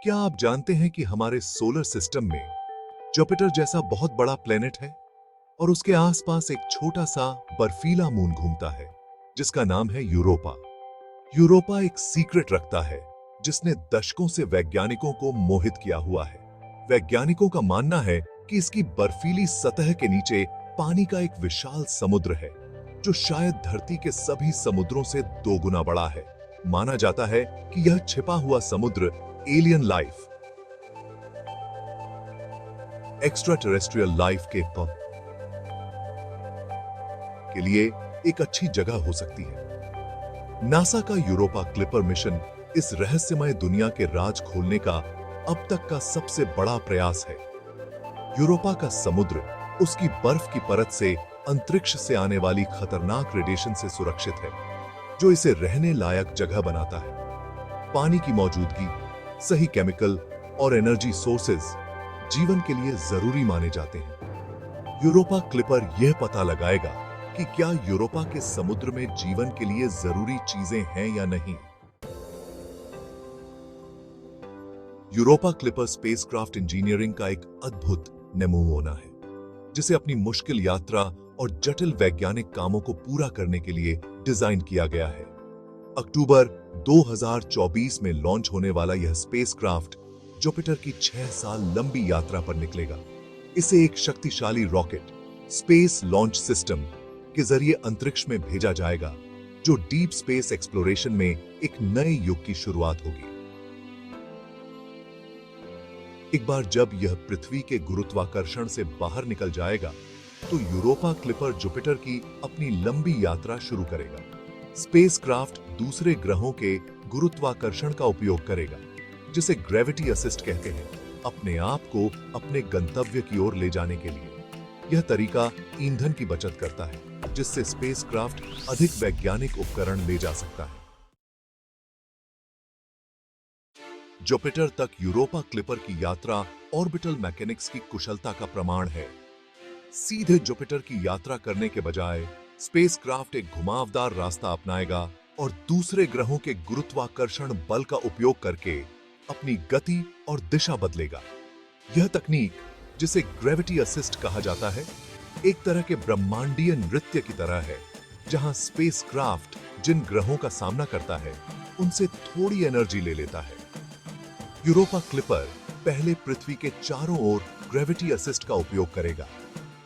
क्या आप जानते हैं कि हमारे सोलर सिस्टम में जुपिटर जैसा बहुत बड़ा प्लेनेट है और उसके आसपास एक छोटा सा बर्फीला मून घूमता है जिसका नाम है यूरोपा। यूरोपा एक सीक्रेट रखता है जिसने दशकों से वैज्ञानिकों को मोहित किया हुआ है। वैज्ञानिकों का मानना है कि इसकी बर्फीली सतह के नीचे पानी का एक विशाल समुद्र है जो शायद धरती के सभी समुद्रों से 2 गुना बड़ा है। माना जाता है कि यह छिपा हुआ समुद्र alien life, extra terrestrial life के लिए एक अच्छी जगह हो सकती है। नासा का यूरोपा क्लिपर मिशन इस रहस्यमय दुनिया के राज खोलने का अब तक का सबसे बड़ा प्रयास है। यूरोपा का समुद्र उसकी बर्फ की परत से अंतरिक्ष से आने वाली खतरनाक रेडिएशन से सुरक्षित है, जो इसे रहने लायक जगह बनाता है। पानी की मौजूदगी, सही केमिकल और एनर्जी सोर्सेज जीवन के लिए जरूरी माने जाते हैं। यूरोपा क्लिपर यह पता लगाएगा कि क्या यूरोपा के समुद्र में जीवन के लिए जरूरी चीजें हैं या नहीं। यूरोपा क्लिपर स्पेसक्राफ्ट इंजीनियरिंग का एक अद्भुत नमूना है जिसे अपनी मुश्किल यात्रा और जटिल वैज्ञानिक कामों को पूरा करने के लिए डिजाइन किया गया है। अक्टूबर 2024 में लॉन्च होने वाला यह स्पेसक्राफ्ट जुपिटर की 6 साल लंबी यात्रा पर निकलेगा। इसे एक शक्तिशाली रॉकेट स्पेस लॉन्च सिस्टम के जरिए अंतरिक्ष में भेजा जाएगा, जो डीप स्पेस एक्सप्लोरेशन में एक नए युग की शुरुआत होगी। एक बार जब यह पृथ्वी के गुरुत्वाकर्षण से बाहर निकल जाएगा, तो यूरोपा क्लिपर जुपिटर की अपनी लंबी यात्रा शुरू करेगा। स्पेसक्राफ्ट दूसरे ग्रहों के गुरुत्वाकर्षण का उपयोग करेगा, जिसे ग्रेविटी असिस्ट कहते हैं, अपने आप को अपने गंतव्य की ओर ले जाने के लिए। यह तरीका ईंधन की बचत करता है, जिससे स्पेसक्राफ्ट अधिक वैज्ञानिक उपकरण ले जा सकता है। जुपिटर तक यूरोपा क्लिपर की यात्रा ऑर्बिटल मैकेनिक्स की कुशलता का प्रमाण है। सीधे जुपिटर की यात्रा करने के बजाय स्पेसक्राफ्ट एक घुमावदार रास्ता अपनाएगा और दूसरे ग्रहों के गुरुत्वाकर्षण बल का उपयोग करके अपनी गति और दिशा बदलेगा। यह तकनीक, जिसे ग्रेविटी असिस्ट कहा जाता है, एक तरह के ब्रह्मांडीय नृत्य की तरह है, जहां स्पेसक्राफ्ट जिन ग्रहों का सामना करता है उनसे थोड़ी एनर्जी ले लेता है। यूरोपा क्लिपर पहले पृथ्वी के चारों ओर ग्रेविटी असिस्ट का उपयोग करेगा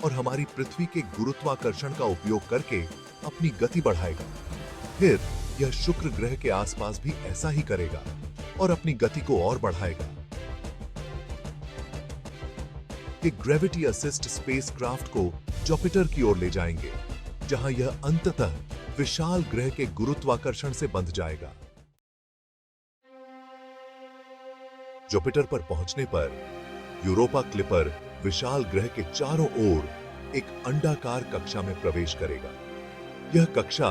और हमारी पृथ्वी के गुरुत्वाकर्षण का उपयोग करके अपनी गति बढ़ाएगा। फिर यह शुक्र ग्रह के आसपास भी ऐसा ही करेगा और अपनी गति को और बढ़ाएगा। ये ग्रेविटी असिस्ट स्पेसक्राफ्ट को जुपिटर की ओर ले जाएंगे, जहां यह अंततः विशाल ग्रह के गुरुत्वाकर्षण से बंध जाएगा। जुपिटर पर पहुंचने पर यूरोपा क्लिपर विशाल ग्रह के चारों ओर एक अंडाकार कक्षा में प्रवेश करेगा। यह कक्षा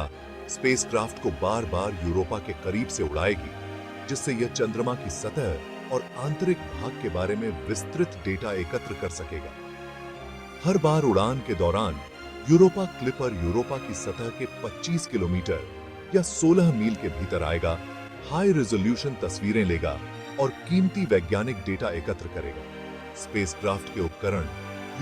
स्पेसक्राफ्ट को बार-बार यूरोपा के करीब से उड़ाएगी, जिससे यह चंद्रमा की सतह और आंतरिक भाग के बारे में विस्तृत डेटा एकत्र कर सकेगा। हर बार उड़ान के दौरान यूरोपा क्लिपर यूरोपा की सतह के 25 किलोमीटर या 16 मील के भीतर आएगा, हाई रेजोल्यूशन तस्वीरें लेगा और कीमती वैज्ञानिक डेटा एकत्र करेगा। स्पेसक्राफ्ट के उपकरण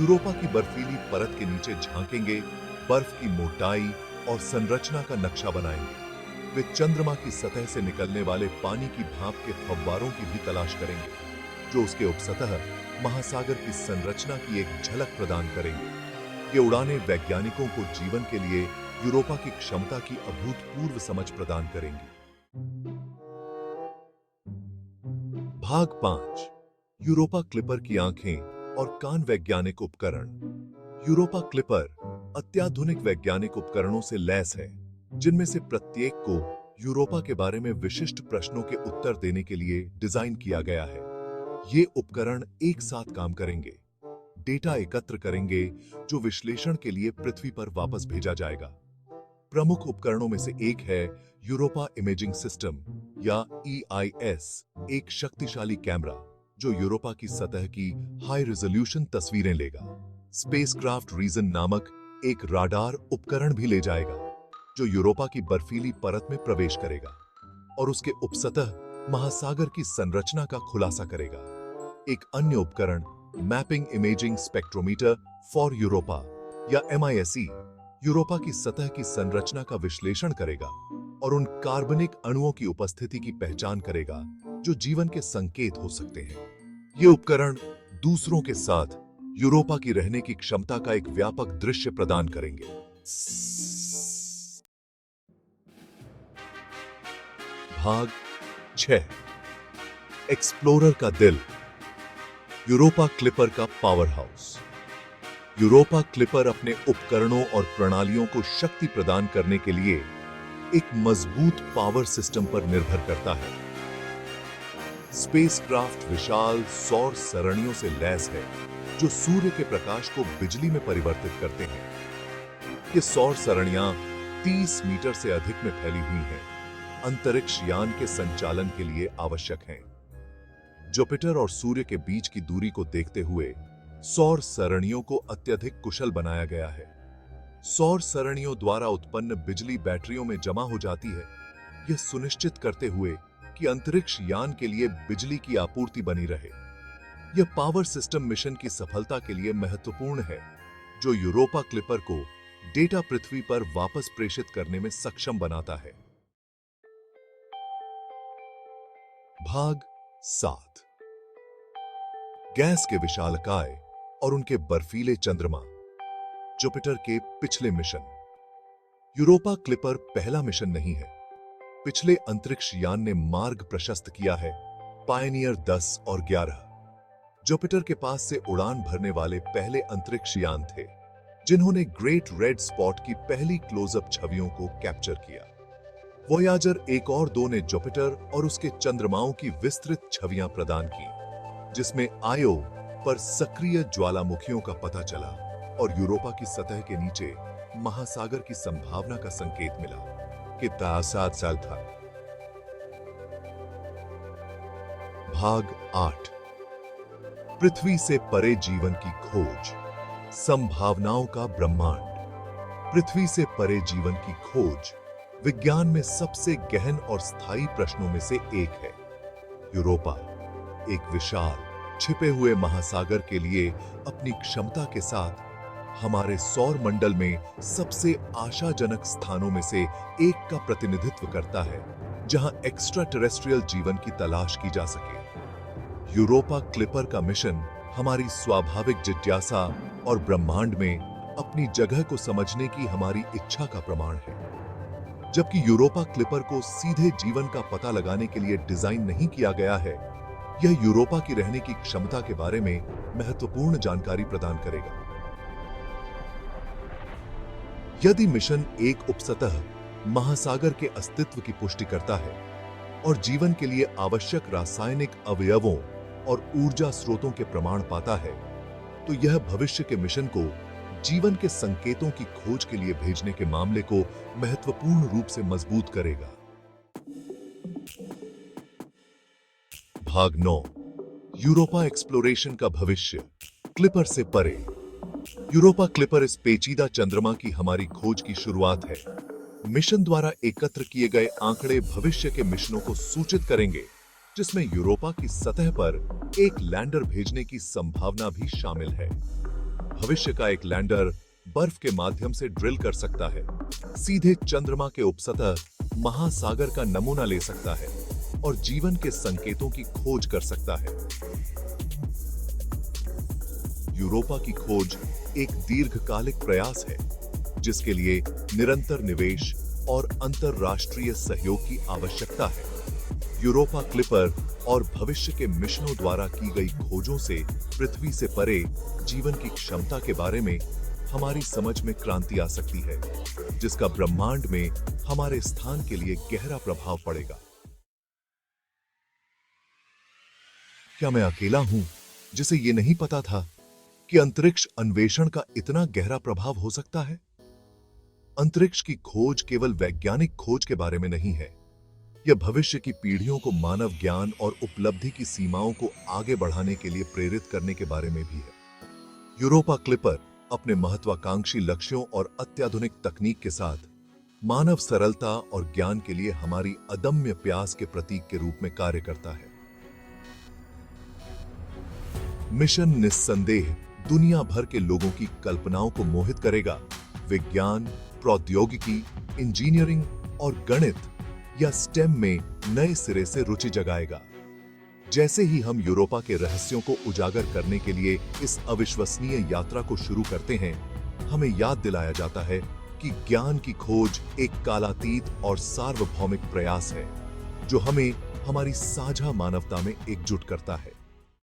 यूरोपा की बर्फीली परत के नीचे झांकेंगे, बर्फ की मोटाई और संरचना का नक्शा बनाएंगे। वे चंद्रमा की सतह से निकलने वाले पानी की भाप के फव्वारों की भी तलाश करेंगे, जो उसके उपसतह महासागर की संरचना की एक झलक प्रदान करेंगे। ये उड़ानें वैज्ञानिकों को जीवन के लिए यूरोपा की क्षमता की अभूतपूर्व समझ प्रदान करेंगी। भाग 5, यूरोपा क्लिपर की आंखें और कान वैज्ञानिक उपकरण। यूरोपा क्लिपर अत्याधुनिक वैज्ञानिक उपकरणों से लैस है, जिनमें से प्रत्येक को यूरोपा के बारे में विशिष्ट प्रश्नों के उत्तर देने के लिए डिजाइन किया गया है। ये उपकरण एक साथ काम करेंगे, डेटा एकत्र करेंगे, जो विश्लेषण के लिए पृथ्वी पर वापस भेजा जाएगा। प्रमुख उपकरणों में से एक है यूरोपा इमेजिंग सिस्टम या EIS, एक शक्तिशाली कैमरा जो यूरोपा की सतह की हाई रेजोल्यूशन तस्वीरें लेगा। स्पेसक्राफ्ट रीजन नामक एक राडार उपकरण भी ले जाएगा, जो यूरोपा की बर्फीली परत में प्रवेश करेगा और उसके उपसतह महासागर की संरचना का खुलासा करेगा। एक अन्य उपकरण mapping imaging spectrometer for Europa या MISE यूरोपा की सतह की संरचना का विश्लेषण करेगा और उन कार्बनिक अणुओं की उपस्थिति की पहचान करेगा जो जीवन के संकेत हो सकते हैं। ये उपकरण दूसरों के साथ यूरोपा की रहने की क्षमता का एक व्यापक दृश्य प्रदान करेंगे। भाग 6 एक्सप्लोरर का दिल, यूरोपा क्लिपर का पावर हाउस। यूरोपा क्लिपर अपने उपकरणों और प्रणालियों को शक्ति प्रदान करने के लिए एक मजबूत पावर सिस्टम पर निर्भर करता है। स्पेसक्राफ्ट विशाल सौर सरणियों से लैस है जो सूर्य के प्रकाश को बिजली में परिवर्तित करते हैं। ये सौर सरणियां 30 मीटर से अधिक में फैली हुई हैं, अंतरिक्ष यान के संचालन के लिए आवश्यक हैं। जुपिटर और सूर्य के बीच की दूरी को देखते हुए सौर सरणियों को अत्यधिक कुशल बनाया गया है। सौर सरणियों द्वारा उत्पन्न बिजली बैटरियों में जमा हो जाती है, यह सुनिश्चित करते हुए कि अंतरिक्ष यान के लिए बिजली की आपूर्ति बनी रहे। यह पावर सिस्टम मिशन की सफलता के लिए महत्वपूर्ण है, जो यूरोपा क्लिपर को डेटा पृथ्वी पर वापस प्रेषित करने में सक्षम बनाता है। भाग 7 गैस के विशालकाय और उनके बर्फीले चंद्रमा, जुपिटर के पिछले मिशन। यूरोपा क्लिपर पहला मिशन नहीं है। पिछले अंतरिक्ष यान ने मार्ग प्रशस्त किया है, पायनियर 10 और 11। जुपिटर के पास से उड़ान भरने वाले पहले अंतरिक्ष यान थे, जिन्होंने ग्रेट रेड स्पॉट की पहली क्लोजअप छवियों को कैप्चर किया। वोयाजर 1 और 2 ने जुपिटर और उसके चंद्रमाओं की विस्तृत छवियां प्रदान की, जिसमें आयो पर सक्रिय ज्वालामुखियों का पता चला और यूरोपा की सतह के नीचे महासागर की संभावना का संकेत मिला। कितना 7 साल था। भाग 8 पृथ्वी से परे जीवन की खोज, संभावनाओं का ब्रह्मांड। पृथ्वी से परे जीवन की खोज विज्ञान में सबसे गहन और स्थायी प्रश्नों में से एक है। यूरोपा एक विशाल छिपे हुए महासागर के लिए अपनी क्षमता के साथ हमारे सौर मंडल में सबसे आशाजनक स्थानों में से एक का प्रतिनिधित्व करता है, जहां एक्स्ट्रा टेरेस्ट्रियल जीवन की तलाश की जा सके। यूरोपा क्लिपर का मिशन हमारी स्वाभाविक जिज्ञासा और ब्रह्मांड में अपनी जगह को समझने की हमारी इच्छा का प्रमाण है। जबकि यूरोपा क्लिपर को सीधे जीवन का पता लगाने के लिए डिजाइन नहीं किया गया है, यह यूरोपा की रहने की क्षमता के बारे में महत्वपूर्ण जानकारी प्रदान करेगा। यदि मिशन एक उपसतह महासागर के अस्तित्व की पुष्टि करता है और जीवन के लिए आवश्यक रासायनिक अवयवों और ऊर्जा स्रोतों के प्रमाण पाता है, तो यह भविष्य के मिशन को जीवन के संकेतों की खोज के लिए भेजने के मामले को महत्वपूर्ण रूप से मजबूत करेगा। भाग 9 यूरोपा एक्सप्लोरेशन का भविष्य, क्लिपर से परे। यूरोपा क्लिपर इस पेचीदा चंद्रमा की हमारी खोज की शुरुआत है। मिशन द्वारा एकत्र किए गए आंकड़े भविष्य के मिशनों को सूचित करेंगे, जिसमें यूरोपा की सतह पर एक लैंडर भेजने की संभावना भी शामिल है। भविष्य का एक लैंडर बर्फ के माध्यम से ड्रिल कर सकता है, सीधे चंद्रमा के उपसतह महासागर का नमूना ले सकता है और जीवन के संकेतों की खोज कर सकता है। यूरोपा की खोज एक दीर्घकालिक प्रयास है, जिसके लिए निरंतर निवेश और अंतरराष्ट्रीय सहयोग की आवश्यकता है। यूरोपा क्लिपर और भविष्य के मिशनों द्वारा की गई खोजों से पृथ्वी से परे जीवन की क्षमता के बारे में हमारी समझ में क्रांति आ सकती है, जिसका ब्रह्मांड में हमारे स्थान के लिए गहरा प्रभाव पड़ेगा। क्या मैं अकेला हूं जिसे ये नहीं पता था कि अंतरिक्ष अन्वेषण का इतना गहरा प्रभाव हो सकता है? अंतरिक्ष की खोज केवल वैज्ञानिक खोज के बारे में नहीं है, यह भविष्य की पीढ़ियों को मानव ज्ञान और उपलब्धि की सीमाओं को आगे बढ़ाने के लिए प्रेरित करने के बारे में भी है। यूरोपा क्लिपर अपने महत्वाकांक्षी लक्ष्यों और अत्याधुनिक तकनीक के साथ मानव सरलता और ज्ञान के लिए हमारी अदम्य प्यास के प्रतीक के रूप में कार्य करता है। मिशन निस्संदेह दुनिया भर के लोगों की कल्पनाओं को मोहित करेगा। विज्ञान, प्रौद्योगिकी, इंजीनियरिंग और गणित या स्टेम में नए सिरे से रुचि जगाएगा। जैसे ही हम यूरोपा के रहस्यों को उजागर करने के लिए इस अविश्वसनीय यात्रा को शुरू करते हैं, हमें याद दिलाया जाता है कि ज्ञान की खोज एक कालातीत और सार्वभौमिक प्रयास है जो हमें हमारी साझा मानवता में एकजुट करता है।